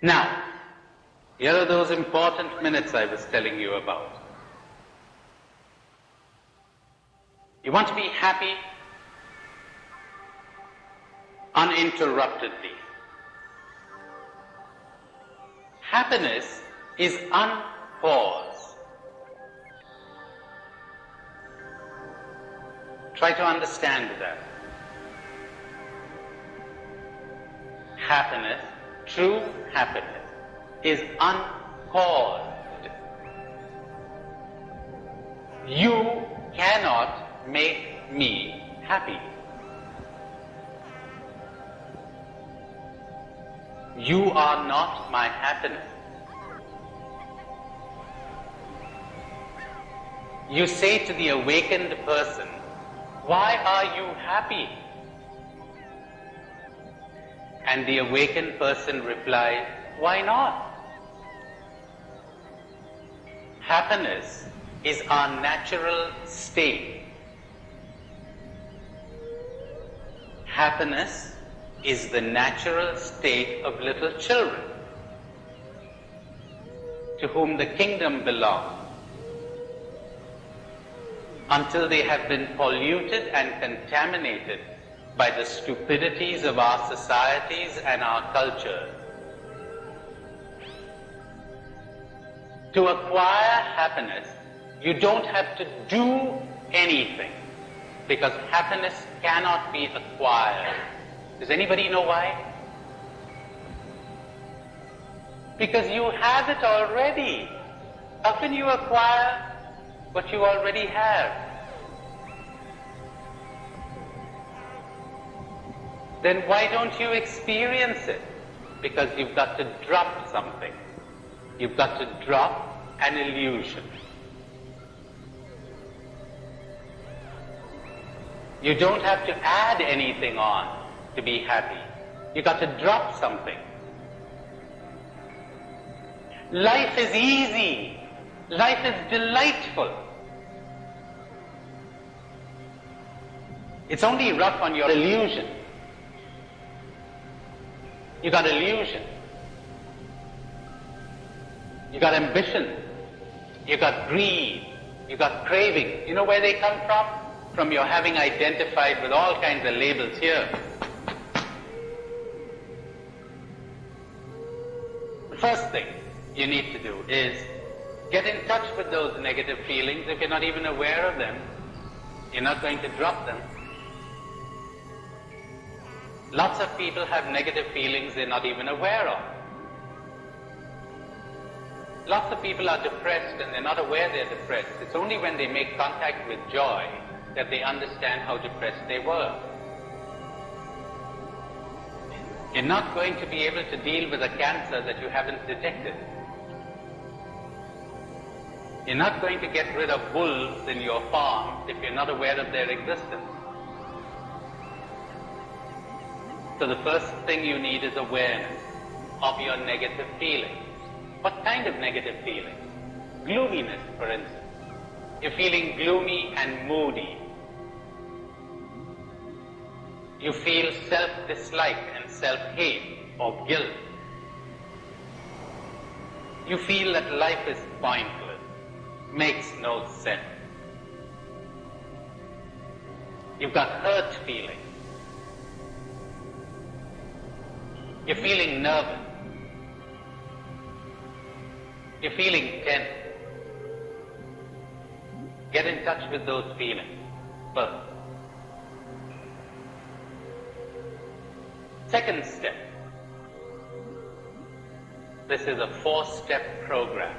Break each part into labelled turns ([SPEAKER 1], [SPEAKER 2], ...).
[SPEAKER 1] Now, here are those important minutes I was telling you about. You want to be happy uninterruptedly. Happiness is unpause. Try to understand that. Happiness, true happiness, is unpaused. You cannot make me happy. You are not my happiness. You say to the awakened person, "Why are you happy?" And the awakened person replies, "Why not?" Happiness is our natural state. Happiness is the natural state of little children to whom the kingdom belongs, until they have been polluted and contaminated by the stupidities of our societies and our culture. To acquire happiness, you don't have to do anything, because happiness cannot be acquired. Does anybody know why? Because you have it already. How can you acquire what you already have? Then why don't you experience it? Because you've got to drop something. You've got to drop an illusion. You don't have to add anything on to be happy. You've got to drop something. Life is easy. Life is delightful. It's only rough on your illusion. You got illusion. You got ambition. You got greed. You got craving. You know where they come from? From your having identified with all kinds of labels here. The first thing you need to do is get in touch with those negative feelings. If you're not even aware of them, you're not going to drop them. Lots of people have negative feelings they're not even aware of. Lots of people are depressed and they're not aware they're depressed. It's only when they make contact with joy that they understand how depressed they were. You're not going to be able to deal with a cancer that you haven't detected. You're not going to get rid of wolves in your farm if you're not aware of their existence. So the first thing you need is awareness of your negative feelings. What kind of negative feelings? Gloominess, for instance. You're feeling gloomy and moody. You feel self-dislike and self-hate or guilt. You feel that life is pointless, makes no sense. You've got hurt feelings. You're feeling nervous. You're feeling tense. Get in touch with those feelings first. Second step. This is a 4-step program.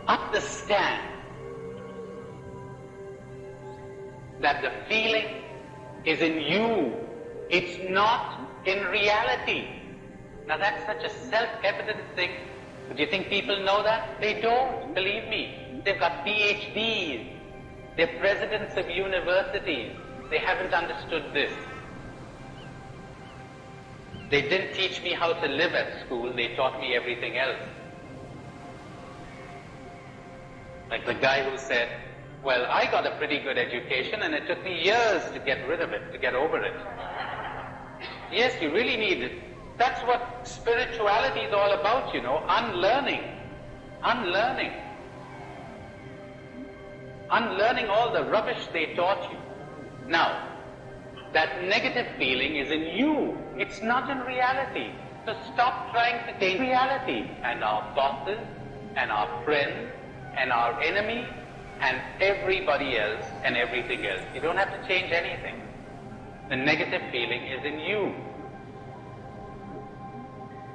[SPEAKER 1] Understand that the feeling is in you. It's not in reality. Now that's such a self-evident thing. Do you think people know that? They don't, believe me. They've got PhDs. They're presidents of universities. They haven't understood this. They didn't teach me how to live at school. They taught me everything else. Like the guy who said, well, I got a pretty good education and it took me years to get rid of it, to get over it. Yes, you really need That's what spirituality is all about, unlearning. Unlearning. Unlearning all the rubbish they taught you. Now, that negative feeling is in you. It's not in reality. So stop trying to change reality. And our bosses, and our friends, and our enemies, and everybody else, and everything else. You don't have to change anything. The negative feeling is in you.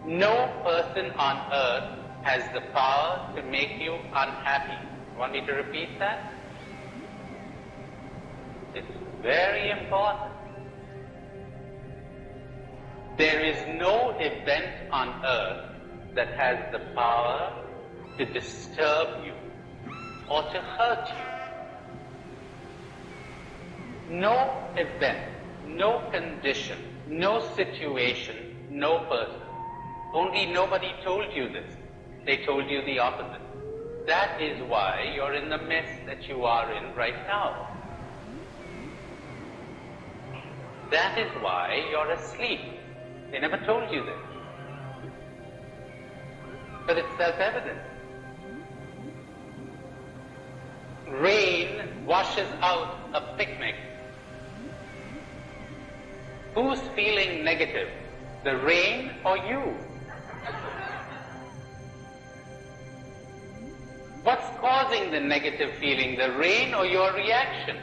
[SPEAKER 1] No person on earth has the power to make you unhappy. Want me to repeat that? It's very important. There is no event on earth that has the power to disturb you or to hurt you. No event, no condition, no situation, no person. Only nobody told you this. They told you the opposite. That is why you're in the mess that you are in right now. That is why you're asleep. They never told you this. But it's self-evident. Rain washes out a picnic. Who's feeling negative? The rain or you? What's causing the negative feeling? The rain or your reaction?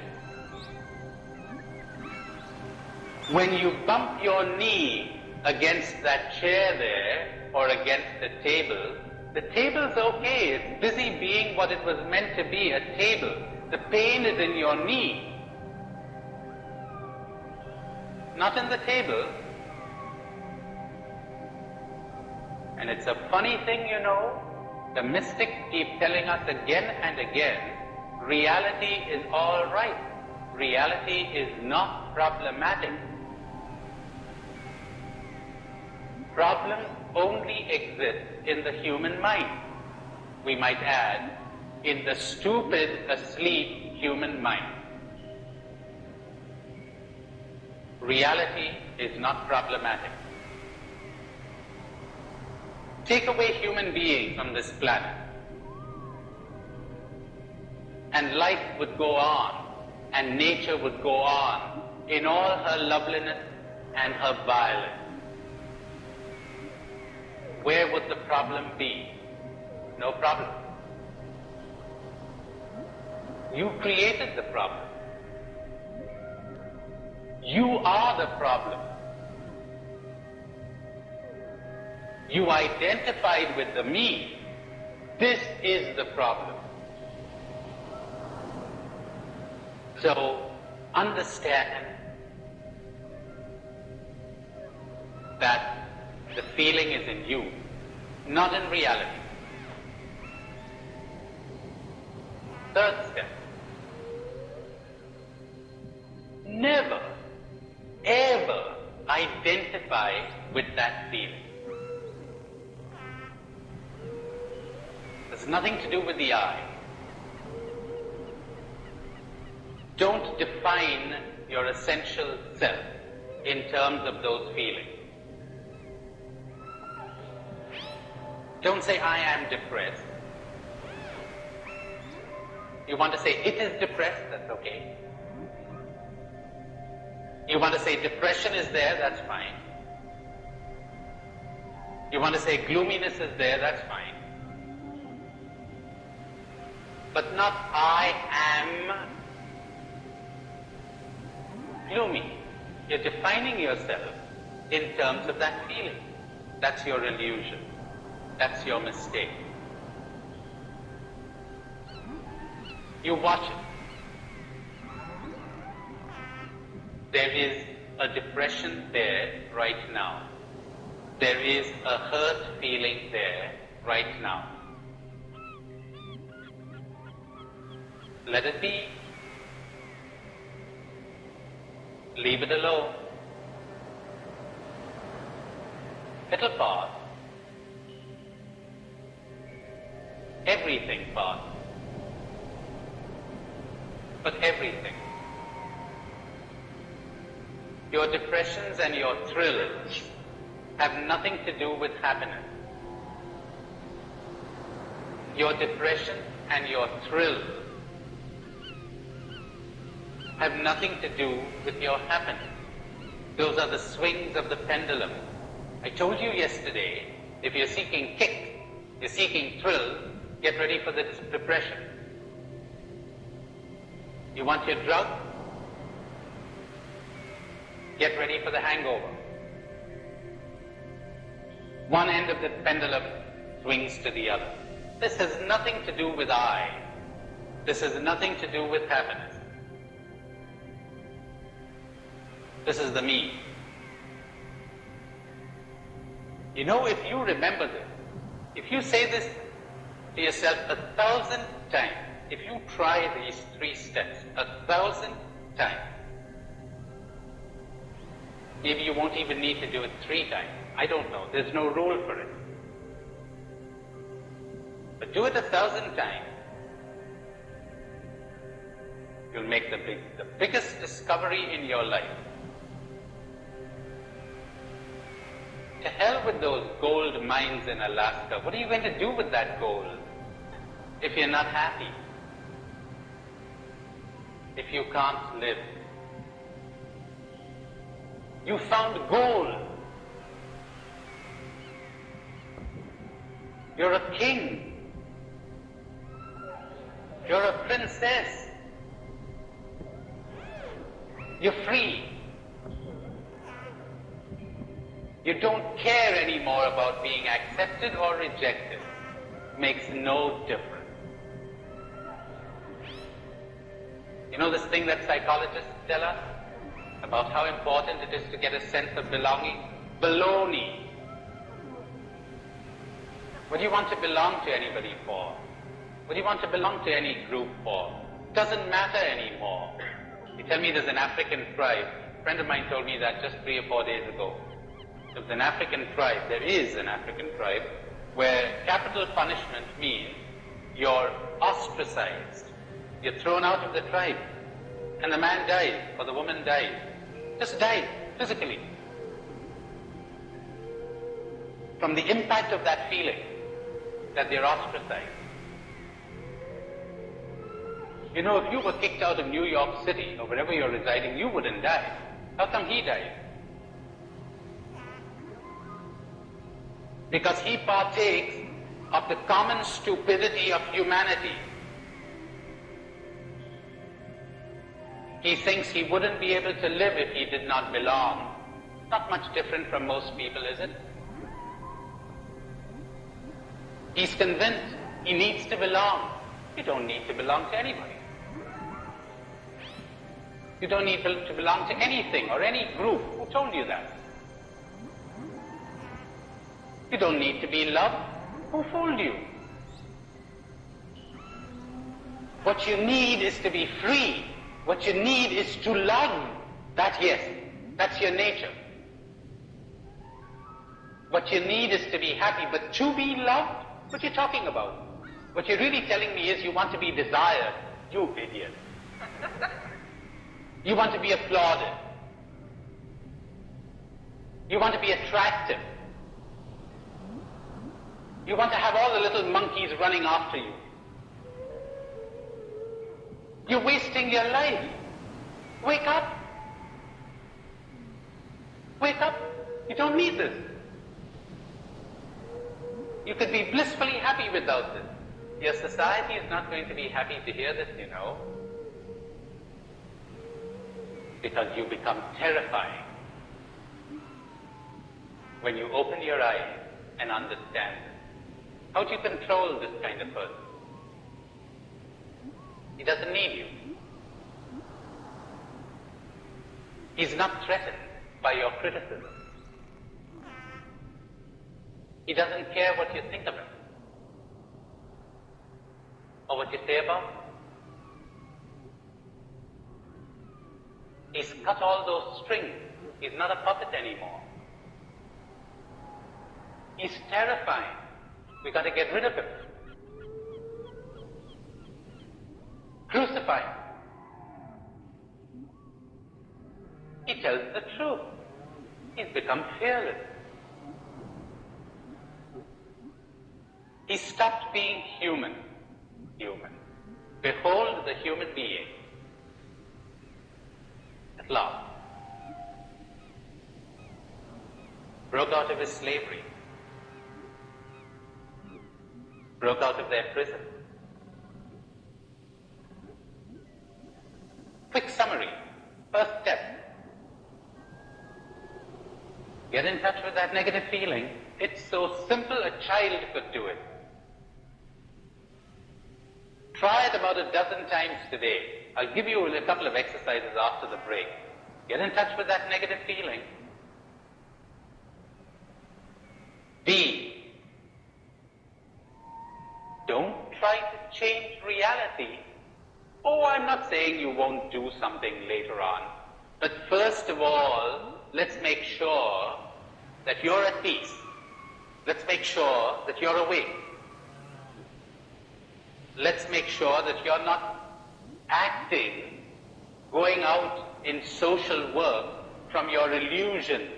[SPEAKER 1] When you bump your knee against that chair there or against the table's okay. It's busy being what it was meant to be, a table. The pain is in your knee, not in the table. And it's a funny thing, the mystics keep telling us again and again, reality is all right. Reality is not problematic. Problems only exist in the human mind. We might add, in the stupid, asleep human mind. Reality is not problematic. Take away human beings from this planet, and life would go on, and nature would go on in all her loveliness and her violence. Where would the problem be? No problem. You created the problem. You are the problem. You identified with the me. This is the problem. So, understand that the feeling is in you, not in reality. Third step. Never, ever identify with that feeling. There's nothing to do with the I. Don't define your essential self in terms of those feelings. Don't say, I am depressed. You want to say, it is depressed, that's okay. You want to say, depression is there, that's fine. You want to say, gloominess is there, that's fine. But not, I am gloomy. You're defining yourself in terms of that feeling. That's your illusion. That's your mistake. You watch it. There is a depression there right now. There is a hurt feeling there right now. Let it be. Leave it alone. It'll pass. Everything passes. But everything. Your depressions and your thrills have nothing to do with happiness. Your depression and your thrill have nothing to do with your happiness. Those are the swings of the pendulum. I told you yesterday, if you're seeking kick, you're seeking thrill, get ready for the depression. You want your drug? Get ready for the hangover. One end of the pendulum swings to the other. This has nothing to do with I. This has nothing to do with happiness. This is the me. You know, if you remember this, if you say this to yourself 1,000 times, if you try these 3 steps 1,000 times, maybe you won't even need to do it 3 times. I don't know. There's no rule for it. But do it 1,000 times. You'll make the biggest discovery in your life. To hell with those gold mines in Alaska. What are you going to do with that gold if you're not happy? If you can't live? You found gold. You're a king. You're a princess. You're free. You don't care anymore about being accepted or rejected. Makes no difference. You know this thing that psychologists tell us about how important it is to get a sense of belonging? Baloney. What do you want to belong to anybody for? What do you want to belong to any group for? Doesn't matter anymore. You tell me there's an African tribe. A friend of mine told me that just 3 or 4 days ago. There's an African tribe, there is an African tribe, where capital punishment means you're ostracized. You're thrown out of the tribe. And the man dies, or the woman dies. Just died, physically. From the impact of that feeling, that they're ostracized. You know, if you were kicked out of New York City, or wherever you're residing, you wouldn't die. How come he died? Because he partakes of the common stupidity of humanity. He thinks he wouldn't be able to live if he did not belong. Not much different from most people, is it? He's convinced he needs to belong. You don't need to belong to anybody. You don't need to belong to anything or any group. Who told you that? You don't need to be loved. Who fooled you? What you need is to be free. What you need is to love. That, yes, that's your nature. What you need is to be happy, but to be loved? What are you talking about? What you're really telling me is you want to be desired. You idiot. You want to be applauded. You want to be attractive. You want to have all the little monkeys running after you. You're wasting your life. Wake up. Wake up. You don't need this. You could be blissfully happy without this. Your society is not going to be happy to hear this, you know. Because you become terrifying when you open your eyes and understand. How do you control this kind of person? He doesn't need you. He's not threatened by your criticism. He doesn't care what you think of him or what you say about him. He's cut all those strings. He's not a puppet anymore. He's terrifying. We got to get rid of him. Crucify him. He tells the truth. He's become fearless. He stopped being human. Behold the human being at last. Broke out of his slavery. Broke out of their prison. Quick summary. First step. Get in touch with that negative feeling. It's so simple a child could do it. Try it about a dozen times today. I'll give you a couple of exercises after the break. Get in touch with that negative feeling. B. Don't try to change reality. Oh, I'm not saying you won't do something later on. But first of all, let's make sure that you're at peace. Let's make sure that you're awake. Let's make sure that you're not acting, going out in social work from your illusion.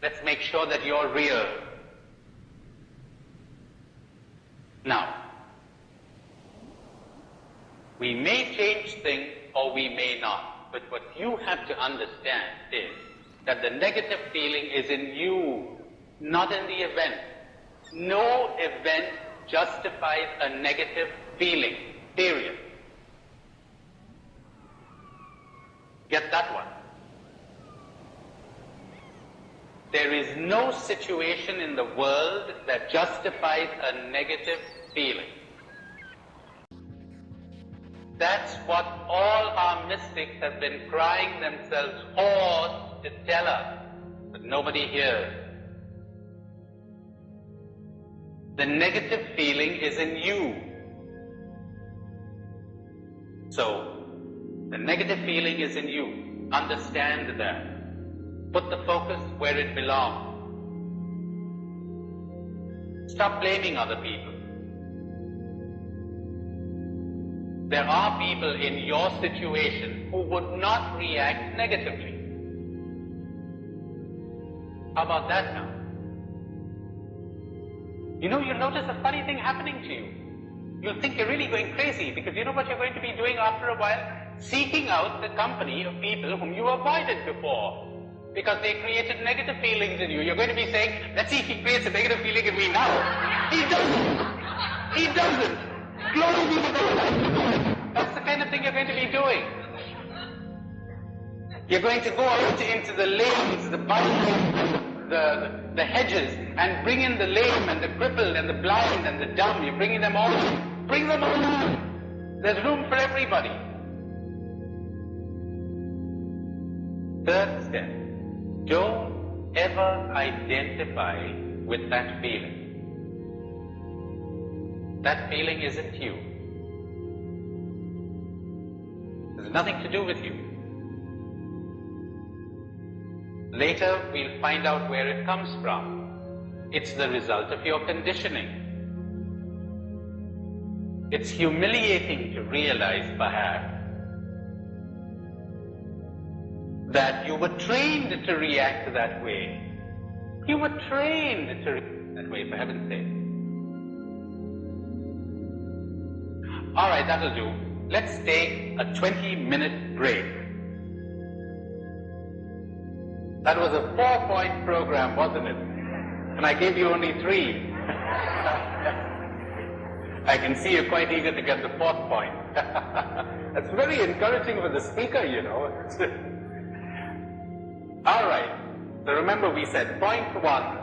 [SPEAKER 1] Let's make sure that you're real. Now, we may change things or we may not, but what you have to understand is that the negative feeling is in you, not in the event. No event justifies a negative feeling, period. Get that one. There is no situation in the world that justifies a negative feeling. That's what all our mystics have been crying themselves hoarse to tell us, but nobody hears. The negative feeling is in you. So, the negative feeling is in you. Understand that. Put the focus where it belongs. Stop blaming other people. There are people in your situation who would not react negatively. How about that now? You know, you'll notice a funny thing happening to you. You'll think you're really going crazy because you know what you're going to be doing after a while? Seeking out the company of people whom you avoided before because they created negative feelings in you. You're going to be saying, let's see if he creates a negative feeling in me now. He doesn't. He doesn't. Glory be to God. That's the kind of thing you're going to be doing. You're going to go out into the lanes, the byways, the hedges, and bring in the lame and the crippled and the blind and the dumb. You're bringing them all. Bring them all in. There's room for everybody. Third step. Don't ever identify with that feeling. That feeling isn't you. There's nothing to do with you. Later, we'll find out where it comes from. It's the result of your conditioning. It's humiliating to realize, perhaps, that you were trained to react that way. You were trained to react that way, for heaven's sake. All right, that'll do. Let's take a 20-minute break. That was a 4-point program, wasn't it? And I gave you only 3. I can see you're quite eager to get the 4th point. That's very encouraging for the speaker, you know. All right. So remember we said point 1,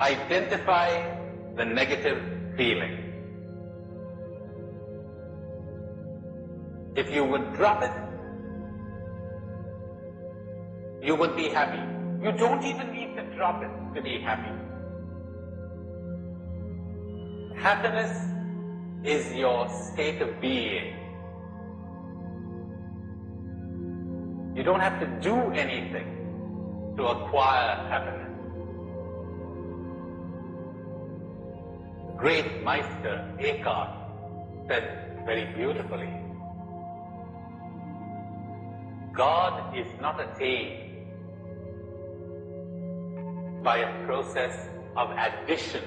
[SPEAKER 1] identify the negative feeling. If you would drop it, you would be happy. You don't even need to drop it to be happy. Happiness is your state of being. You don't have to do anything to acquire happiness. The great Meister Eckhart said very beautifully, God is not attained by a process of addition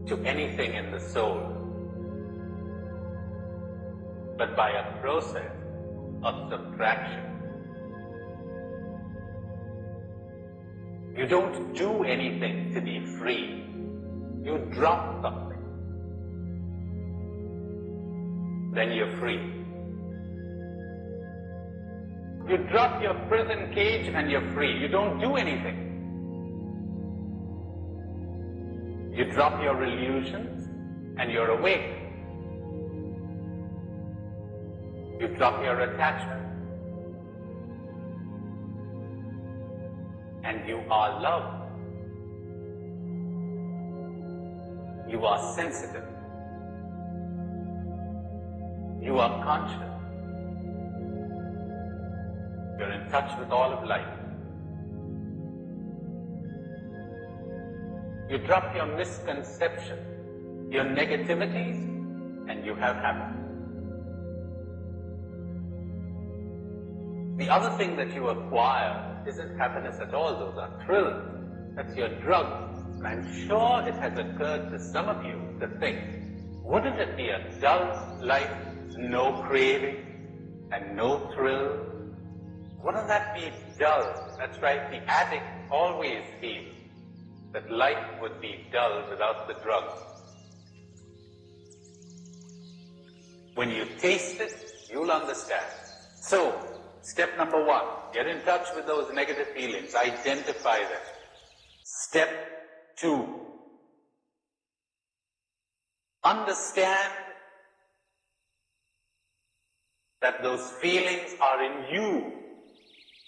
[SPEAKER 1] to anything in the soul, but by a process of subtraction. You don't do anything to be free. You drop something. Then you're free. You drop your prison cage and you're free. You don't do anything. You drop your illusions and you're awake. You drop your attachment and you are love. You are sensitive. You are conscious. You're in touch with all of life. You drop your misconception, your negativities, and you have happiness. The other thing that you acquire isn't happiness at all. Those are thrills. That's your drug. And I'm sure it has occurred to some of you to think, wouldn't it be a dull life, no craving and no thrill? Wouldn't that be dull? That's right, the addict always feels that life would be dull without the drug. When you taste it, you'll understand. So, step number 1, get in touch with those negative feelings, identify them. Step 2, understand that those feelings are in you,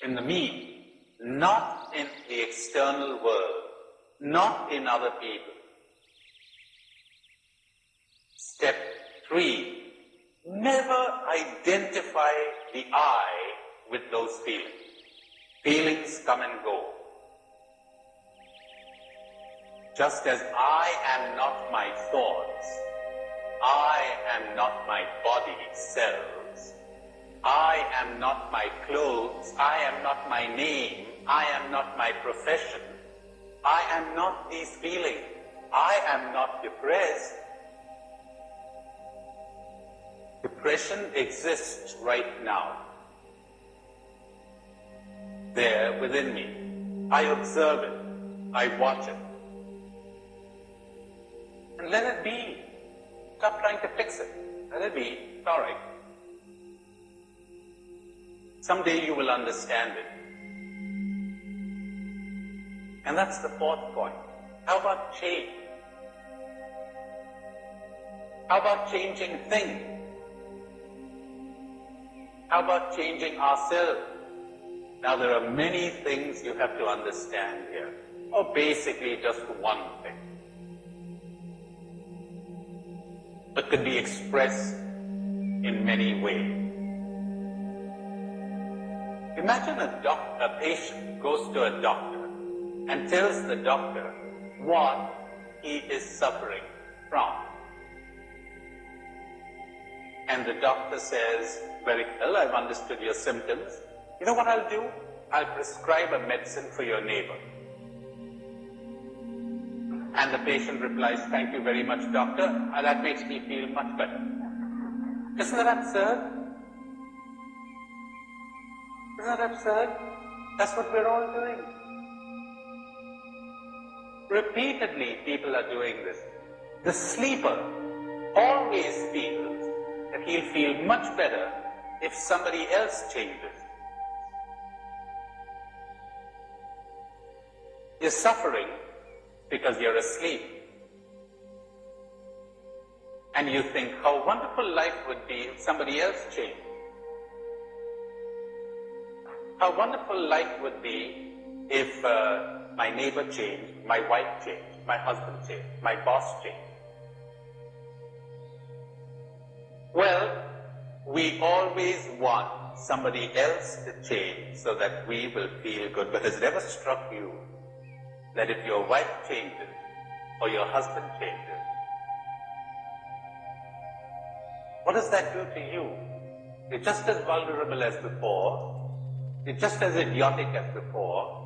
[SPEAKER 1] in the me, not in the external world, not in other people. Step 3, never identify the I with those feelings. Feelings come and go. Just as I am not my thoughts, I am not my body cells, I am not my clothes, I am not my name, I am not my profession, I am not these feelings, I am not depressed. Depression exists right now, there within me. I observe it, I watch it. And let it be. Stop trying to fix it. Let it be. It's all right. Someday you will understand it. And that's the 4th point. How about change? How about changing things? How about changing ourselves? Now there are many things you have to understand here. Or basically just one thing. But could be expressed in many ways. Imagine a patient goes to a doctor and tells the doctor what he is suffering from. And the doctor says, very well, I've understood your symptoms. You know what I'll do? I'll prescribe a medicine for your neighbor. And the patient replies, thank you very much, doctor. That makes me feel much better. Isn't that absurd? Isn't that absurd? That's what we're all doing. Repeatedly, people are doing this. The sleeper always feels that he'll feel much better if somebody else changes. You're suffering because you're asleep. And you think how wonderful life would be if somebody else changed. How wonderful life would be if my neighbor changed, my wife changed, my husband changed, my boss changed. Well, we always want somebody else to change so that we will feel good. But has it ever struck you that if your wife changes or your husband changes, what does that do to you? You're just as vulnerable as before, you're just as idiotic as before,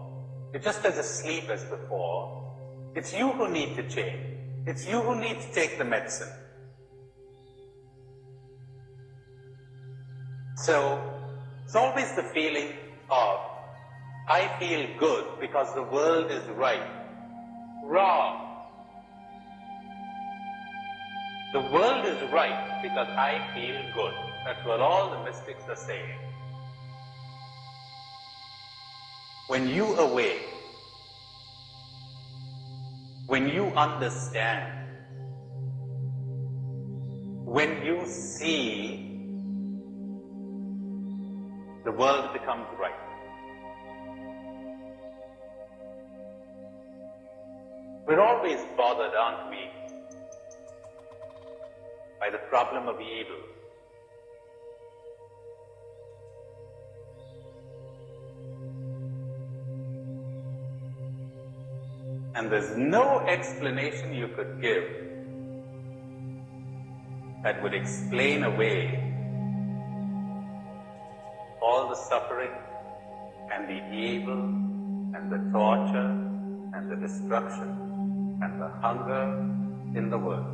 [SPEAKER 1] You're just as asleep as before. It's you who need to change. It's you who need to take the medicine. So, it's always the feeling of, I feel good because the world is right. Wrong. The world is right because I feel good. That's what all the mystics are saying. When you awake, when you understand, when you see, the world becomes right. We're always bothered, aren't we, by the problem of evil. And there's no explanation you could give that would explain away all the suffering and the evil and the torture and the destruction and the hunger in the world.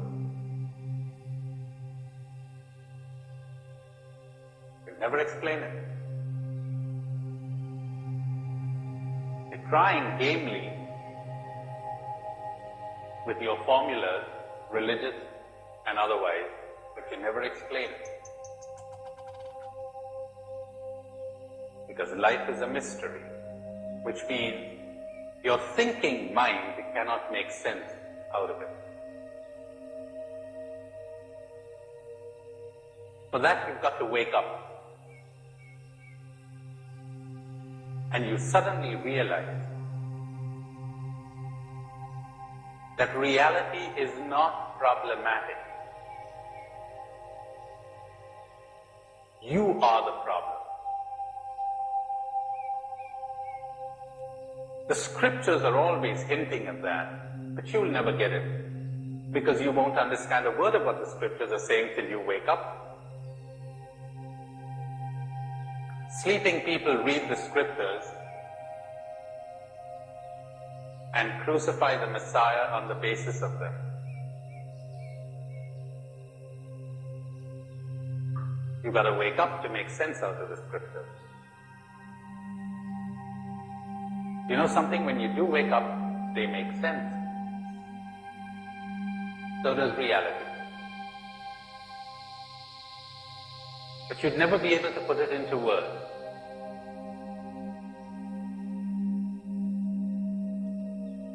[SPEAKER 1] You'll never explain it. You're trying gamely with your formulas, religious and otherwise, but you never explain it. Because life is a mystery, which means your thinking mind cannot make sense out of it. For that you've got to wake up. And you suddenly realize that reality is not problematic. You are the problem. The scriptures are always hinting at that, but you'll never get it, because you won't understand a word of what the scriptures are saying till you wake up. Sleeping people read the scriptures and crucify the Messiah on the basis of them. You've got to wake up to make sense out of the scriptures. You know something? When you do wake up, they make sense. So does reality. But you'd never be able to put it into words.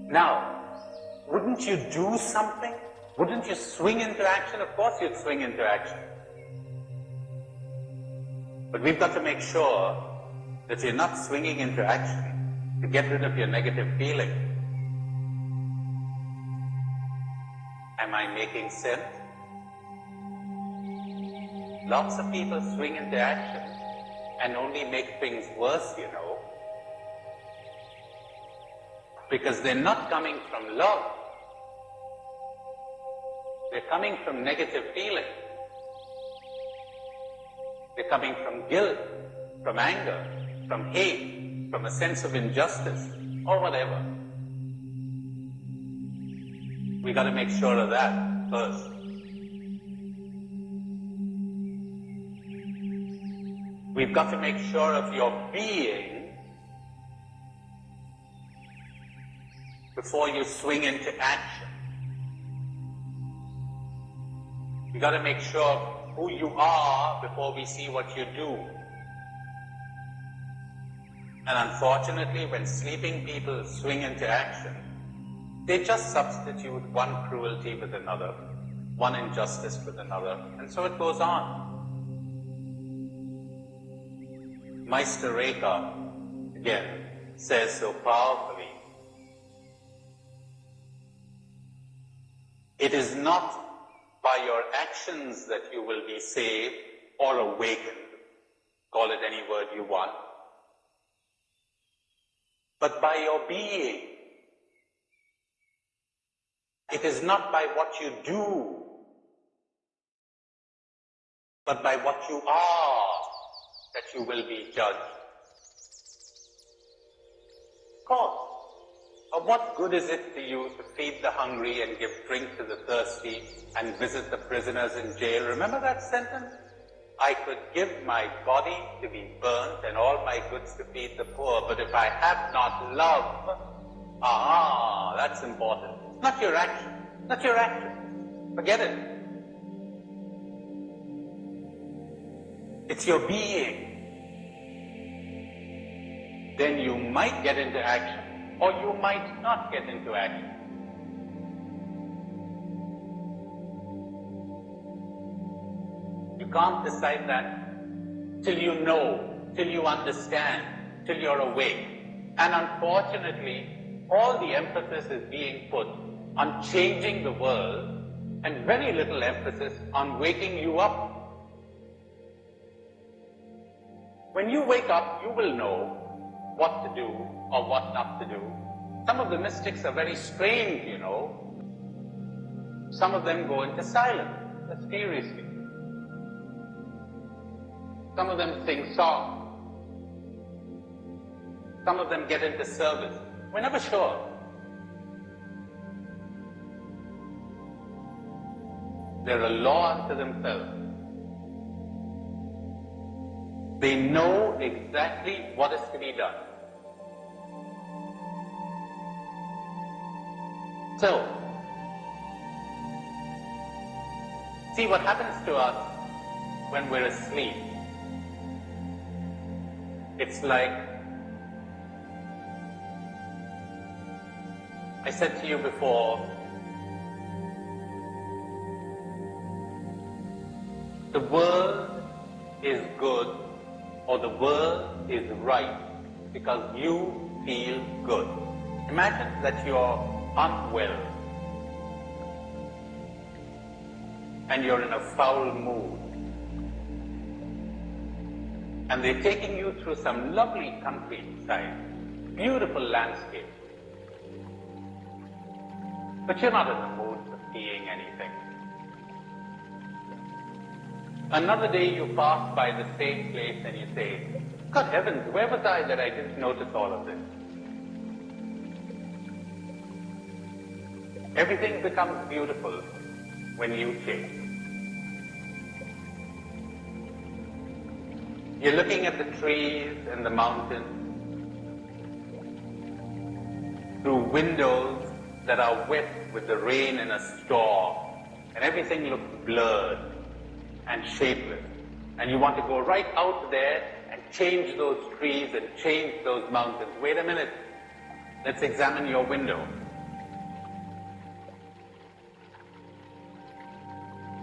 [SPEAKER 1] Now, wouldn't you do something? Wouldn't you swing into action? Of course you'd swing into action. But we've got to make sure that you're not swinging into action to get rid of your negative feeling. Am I making sense? Lots of people swing into action and only make things worse, you know. Because they're not coming from love. They're coming from negative feeling. They're coming from guilt, from anger, from hate, from a sense of injustice, or whatever. We got to make sure of that first. We've got to make sure of your being before you swing into action. You got to make sure who you are before we see what you do. And unfortunately, when sleeping people swing into action, they just substitute one cruelty with another, one injustice with another, and so it goes on. Meister Reka, again, says so powerfully, it is not by your actions that you will be saved or awakened, call it any word you want, but by your being. It is not by what you do, but by what you are that you will be judged. Of course. Or what good is it to you to feed the hungry and give drink to the thirsty and visit the prisoners in jail? Remember that sentence? I could give my body to be burnt and all my goods to feed the poor, but if I have not love, that's important. Not your action. Not your action. Forget it. It's your being. Then you might get into action, or you might not get into action. You can't decide that till you know, till you understand, till you're awake. And unfortunately, all the emphasis is being put on changing the world and very little emphasis on waking you up. When you wake up, you will know what to do or what not to do. Some of the mystics are very strange, you know. Some of them go into silence, mysteriously. Some of them sing songs. Some of them get into service. We're never sure. They're a law unto themselves. They know exactly what is to be done. So, see what happens to us when we're asleep. It's like, I said to you before, the world is good or the world is right because you feel good. Imagine that you're unwell and you're in a foul mood and they're taking you through some lovely countryside, beautiful landscape, but you're not in the mood for seeing anything. Another day you pass by the same place and you say, God heavens, where was I that I didn't notice all of this? Everything becomes beautiful when you change. You're looking at the trees and the mountains through windows that are wet with the rain in a storm, and everything looks blurred and shapeless. And you want to go right out there and change those trees and change those mountains. Wait a minute. Let's examine your window.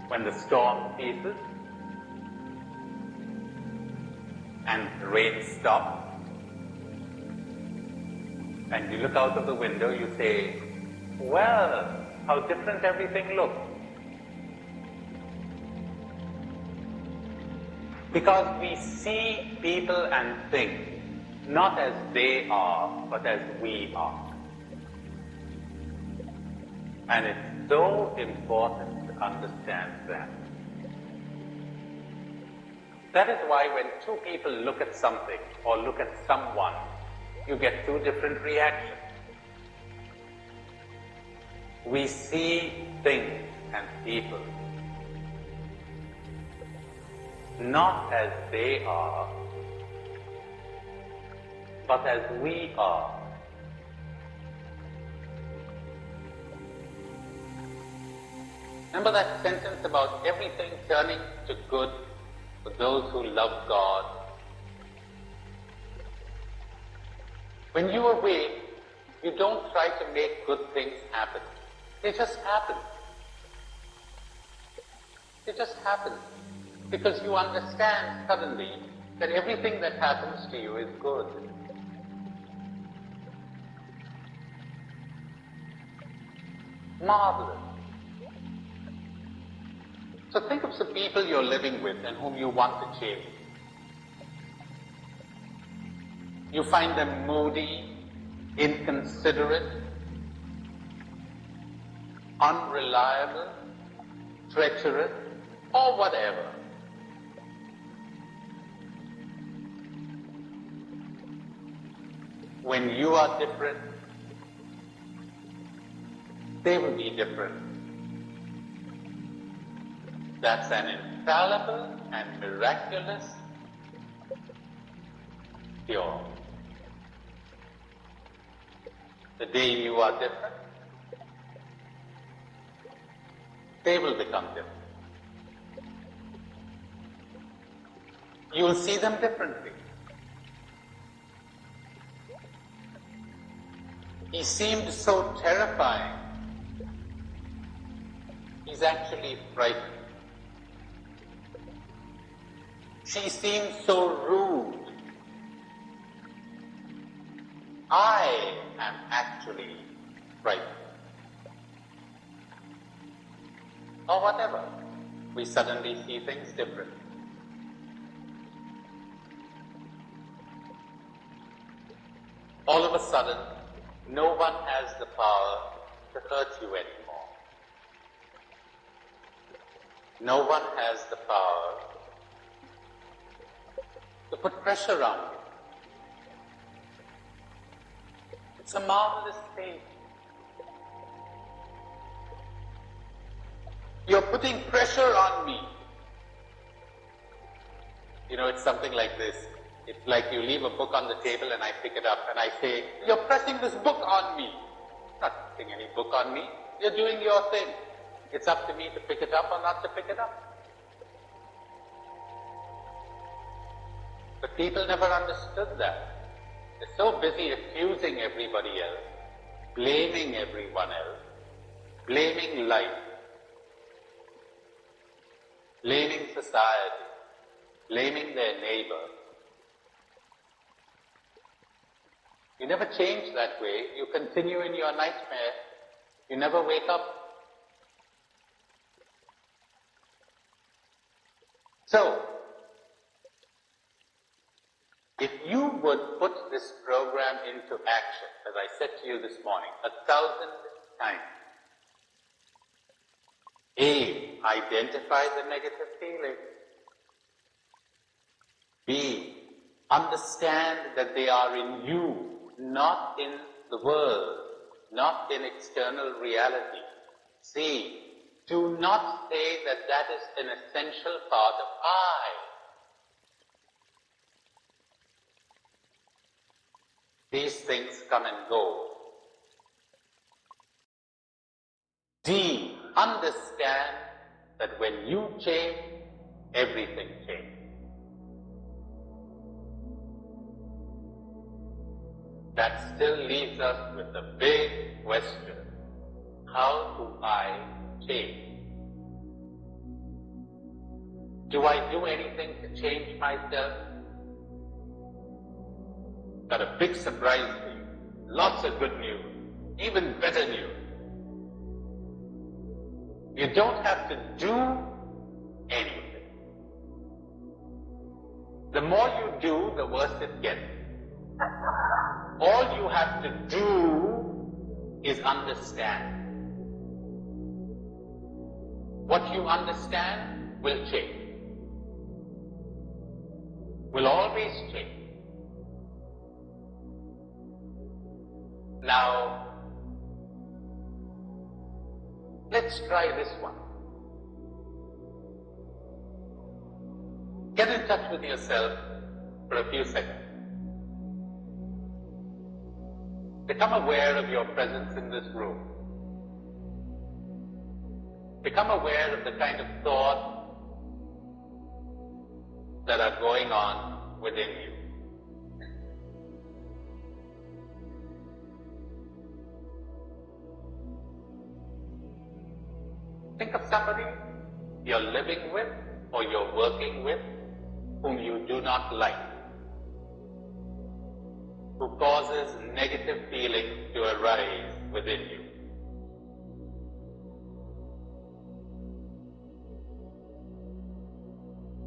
[SPEAKER 1] When the storm ceases and the rain stops and you look out of the window, you say, well, how different everything looks. Because we see people and things not as they are, but as we are. And it's so important to understand that. That is why when two people look at something or look at someone, you get two different reactions. We see things and people not as they are, but as we are. Remember that sentence about everything turning to good for those who love God? When you awake, you don't try to make good things happen. They just happen. They just happen. Because you understand suddenly that everything that happens to you is good. Marvelous. So think of the people you're living with and whom you want to change. You find them moody, inconsiderate, unreliable, treacherous, or whatever. When you are different, they will be different. That's an infallible and miraculous cure. The day you are different, they will become different. You will see them differently. He seemed so terrifying. He's actually frightened. She seemed so rude. I am actually frightened. Or whatever. We suddenly see things differently. All of a sudden, no one has the power to hurt you anymore. No one has the power to put pressure on you. It's a marvelous thing. You're putting pressure on me. You know, it's something like this. It's like you leave a book on the table and I pick it up and I say, you're pressing this book on me. Not putting any book on me. You're doing your thing. It's up to me to pick it up or not to pick it up. But people never understood that. They're so busy accusing everybody else, blaming everyone else, blaming life, blaming society, blaming their neighbor. You never change that way. You continue in your nightmare. You never wake up. So, if you would put this program into action, as I said to you this morning, 1,000 times, A, identify the negative feeling. B, understand that they are in you, not in the world, not in external reality. C, do not say that that is an essential part of I. These things come and go. D, understand that when you change, everything changes. That still leaves us with the big question, how do I change? Do I do anything to change myself? Got a big surprise for you. Lots of good news. Even better news. You don't have to do anything. The more you do, the worse it gets. All you have to do is understand. What you understand will change. Will always change. Now, let's try this one. Get in touch with yourself for a few seconds. Become aware of your presence in this room. Become aware of the kind of thoughts that are going on within you. Think of somebody you're living with or you're working with whom you do not like, who causes negative feelings to arise within you.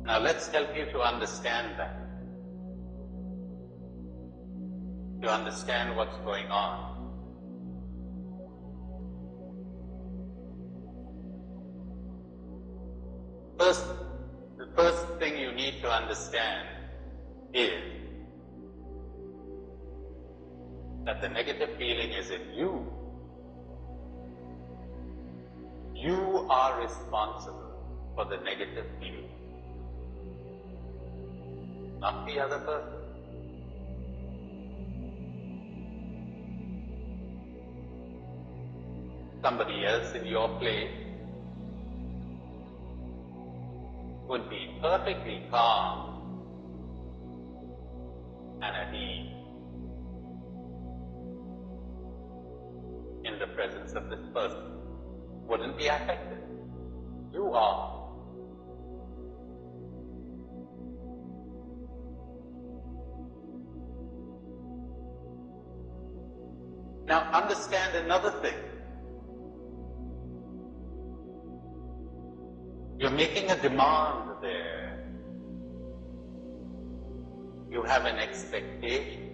[SPEAKER 1] Now let's help you to understand that, to understand what's going on. The first thing you need to understand is that the negative feeling is in you. are responsible for the negative feeling, not the other person. Somebody else in your place would be perfectly calm and at ease in the presence of this person. Wouldn't be affected. You are. Now understand another thing. You're making a demand there. You have an expectation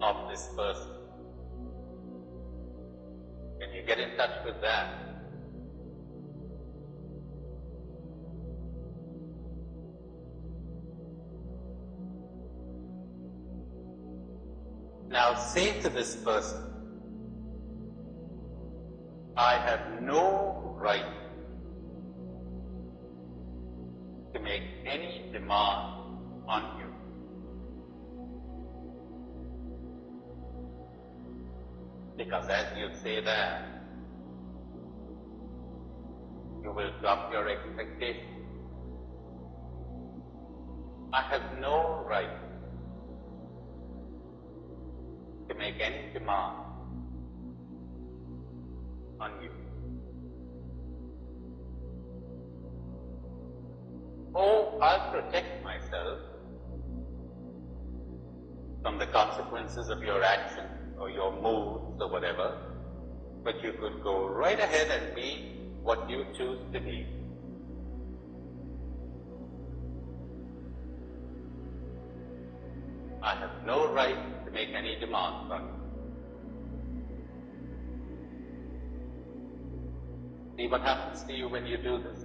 [SPEAKER 1] of this person. Can you get in touch with that? Now say to this person, I have no right to make any demand on you. Because as you say that, you will drop your expectation. I have no right to make any demand on you. Oh, I'll protect myself from the consequences of your action or your moods or whatever, but you could go right ahead and be what you choose to be. I have no right to make any demands on you. See what happens to you when you do this.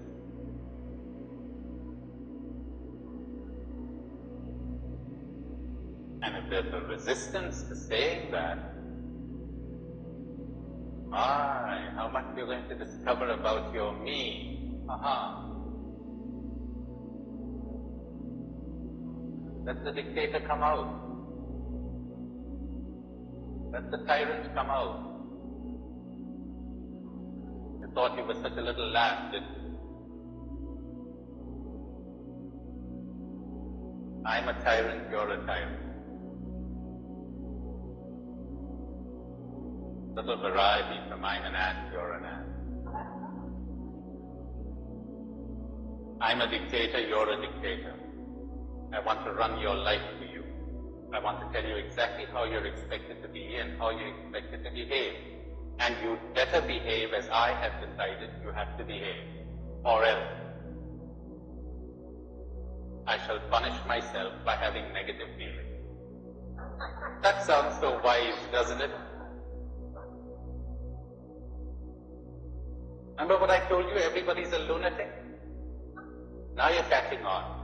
[SPEAKER 1] And if there's a resistance to saying that, how much you're going to discover about your me. Let the dictator come out. Let the tyrant come out. You thought you were such a little lamb, didn't you? I'm a tyrant, you're a tyrant. Little variety from I'm an ant, you're an ant. I'm a dictator, you're a dictator. I want to run your life for you. I want to tell you exactly how you're expected to be and how you're expected to behave. And you'd better behave as I have decided you have to behave. Or else I shall punish myself by having negative feelings. That sounds so wise, doesn't it? Remember what I told you, everybody's a lunatic? Now you're catching on.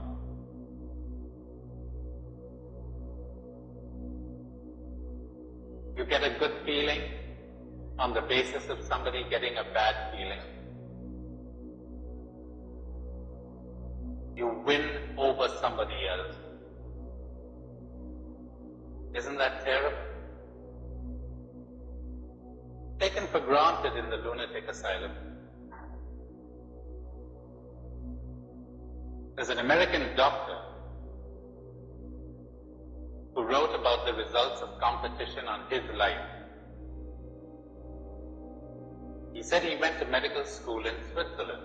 [SPEAKER 1] You get a good feeling on the basis of somebody getting a bad feeling. You win over somebody else. Isn't that terrible? Taken for granted in the lunatic asylum. There's an American doctor who wrote about the results of competition on his life. He said he went to medical school in Switzerland.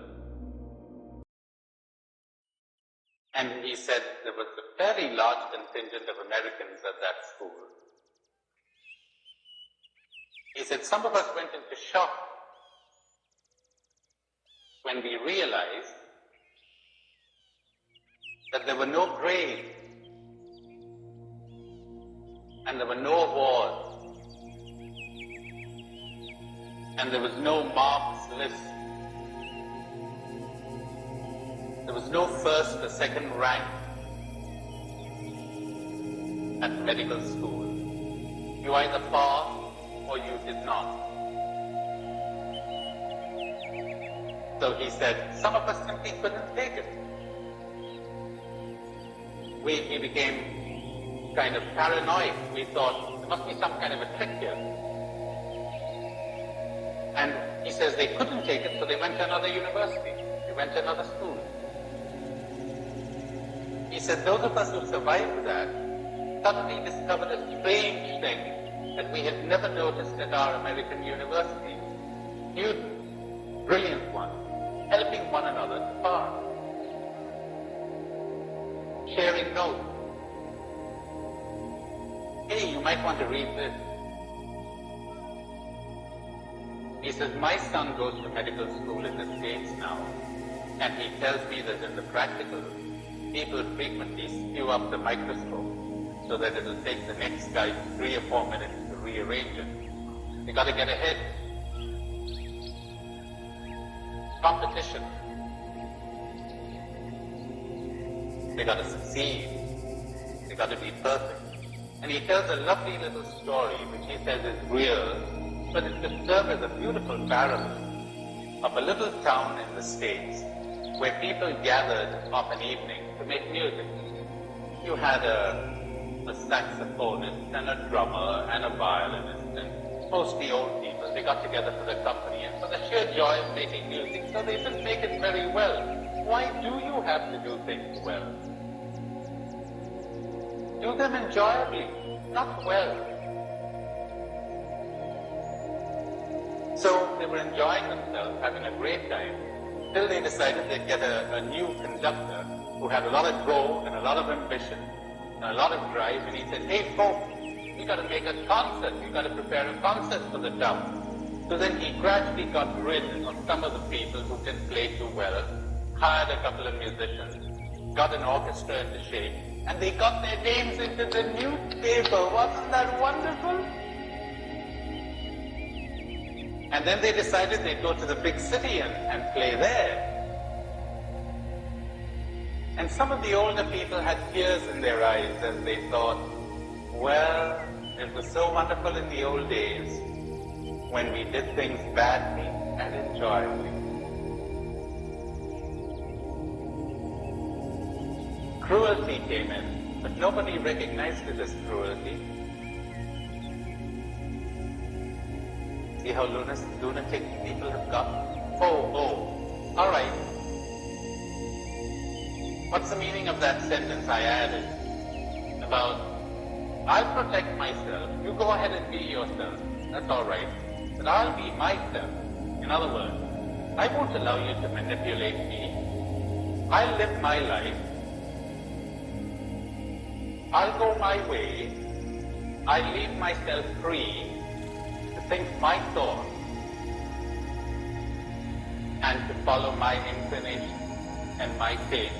[SPEAKER 1] And he said there was a fairly large contingent of Americans at that school. He said some of us went into shock when we realized that there were no grades and there were no awards and there was no marks list. There was no first or second rank at medical school. You either passed or you did not. So he said, some of us simply couldn't take it. We became kind of paranoid. We thought there must be some kind of a trick here. And he says they couldn't take it, so they went to another university. They went to another school. He said those of us who survived that suddenly discovered a strange thing that we had never noticed at our American university. Students, brilliant ones, helping one another to pass, sharing notes. Hey, you might want to read this. He says, my son goes to medical school in the States now, and he tells me that in the practical, people frequently spew up the microscope so that it will take the next guy 3 or 4 minutes to rearrange it. They got to get ahead. Competition. They got to succeed. They got to be perfect. And he tells a lovely little story, which he says is real, but it could serve as a beautiful parallel of a little town in the States where people gathered of an evening to make music. You had a saxophonist and a drummer and a violinist and mostly old people. They got together for the company and for the sheer joy of making music, so they just make it very well. Why do you have to do things well? Do them enjoyably, not well. So they were enjoying themselves, having a great time, till they decided they'd get a new conductor who had a lot of go and a lot of ambition and a lot of drive, and he said, hey folks, you got to make a concert, you got to prepare a concert for the town. So then he gradually got rid of some of the people who didn't play too well, hired a couple of musicians, got an orchestra into shape, and they got their names into the newspaper. Wasn't that wonderful? And then they decided they'd go to the big city and play there. And some of the older people had tears in their eyes as they thought, well, it was so wonderful in the old days when we did things badly and enjoyably. Cruelty came in, but nobody recognized it as cruelty. See how lunatic people have got? Oh, all right. What's the meaning of that sentence I added about, I'll protect myself, you go ahead and be yourself, that's all right, but I'll be myself. In other words, I won't allow you to manipulate me. I'll live my life. I'll go my way. I'll leave myself free to think my thoughts and to follow my inclination and my taste.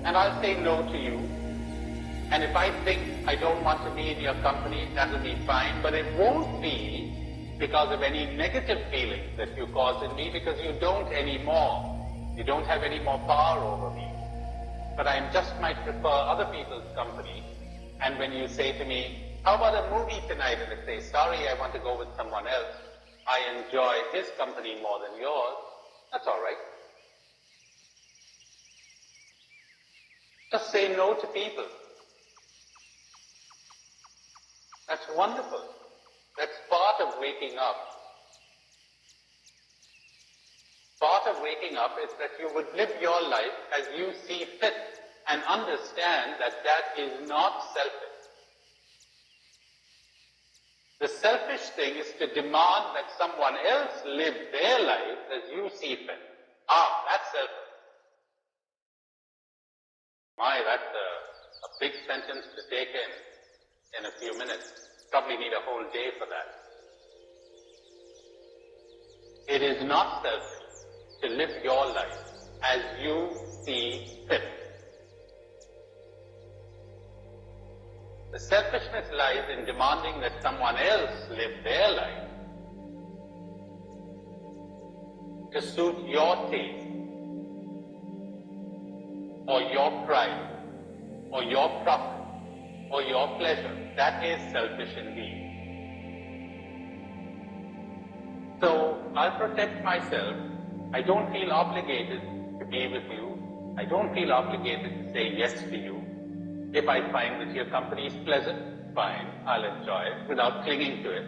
[SPEAKER 1] And I'll say no to you. And if I think I don't want to be in your company, that'll be fine, but it won't be because of any negative feelings that you cause in me, because you don't anymore. You don't have any more power over me. But I just might prefer other people's company. And when you say to me, how about a movie tonight? And I say, sorry, I want to go with someone else. I enjoy his company more than yours. That's all right. Just say no to people. That's wonderful. That's part of waking up. Part of waking up is that you would live your life as you see fit and understand that that is not selfish. The selfish thing is to demand that someone else live their life as you see fit. That's selfish. That's a big sentence to take in a few minutes. Probably need a whole day for that. It is not selfish to live your life as you see fit. The selfishness lies in demanding that someone else live their life to suit your taste, or your pride, or your profit, or your pleasure. That is selfish indeed. So, I'll protect myself. I don't feel obligated to be with you. I don't feel obligated to say yes to you. If I find that your company is pleasant, fine, I'll enjoy it without clinging to it.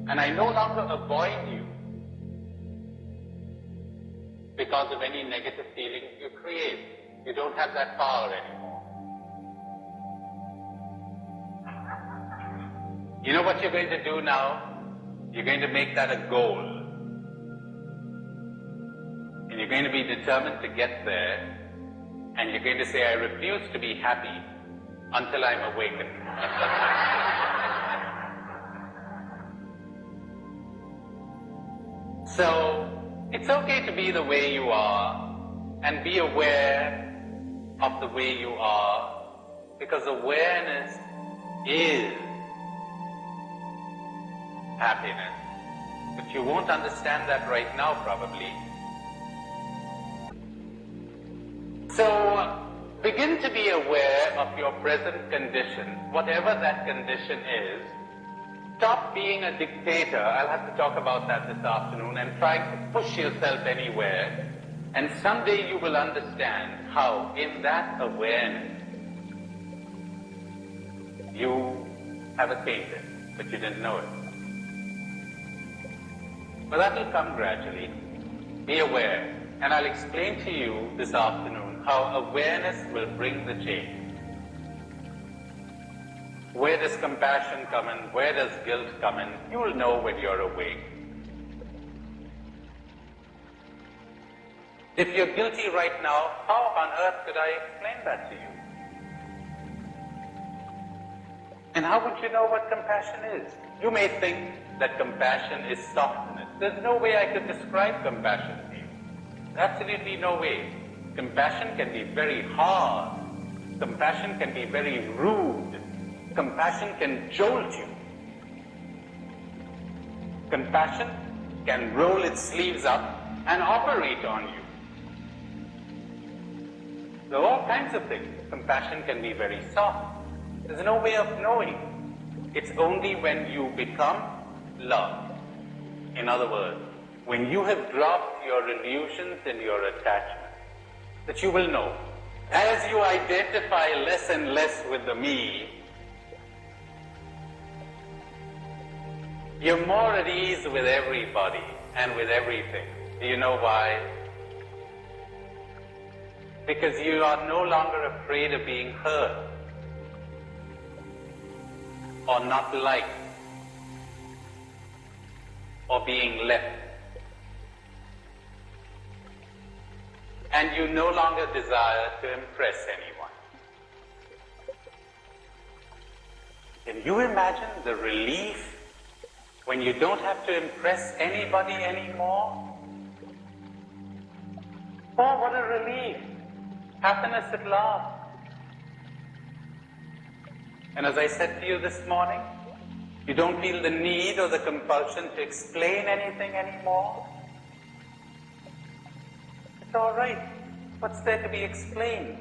[SPEAKER 1] And I no longer avoid you because of any negative feelings you create. You don't have that power anymore. You know what you're going to do now? You're going to make that a goal. And you're going to be determined to get there. And you're going to say, I refuse to be happy until I'm awakened. So, it's okay to be the way you are and be aware of the way you are, because awareness is happiness. But you won't understand that right now, probably. So, begin to be aware of your present condition, whatever that condition is. Stop being a dictator. I'll have to talk about that this afternoon, and try to push yourself anywhere. And someday you will understand how, in that awareness, you have attained it, but you didn't know it. But that will come gradually. Be aware. And I'll explain to you this afternoon how awareness will bring the change. Where does compassion come in? Where does guilt come in? You will know when you're awake. If you're guilty right now, how on earth could I explain that to you? And how would you know what compassion is? You may think that compassion is softness. There's no way I could describe compassion to you. Absolutely no way. Compassion can be very hard. Compassion can be very rude. Compassion can jolt you. Compassion can roll its sleeves up and operate on you. There are all kinds of things. Compassion can be very soft. There's no way of knowing. It's only when you become love. In other words, when you have dropped your illusions and your attachments, that you will know. As you identify less and less with the me, you're more at ease with everybody and with everything. Do you know why? Because you are no longer afraid of being hurt or not liked or being left. And you no longer desire to impress anyone. Can you imagine the relief when you don't have to impress anybody anymore? Oh, what a relief! Happiness at last. And as I said to you this morning, you don't feel the need or the compulsion to explain anything anymore. It's all right. What's there to be explained?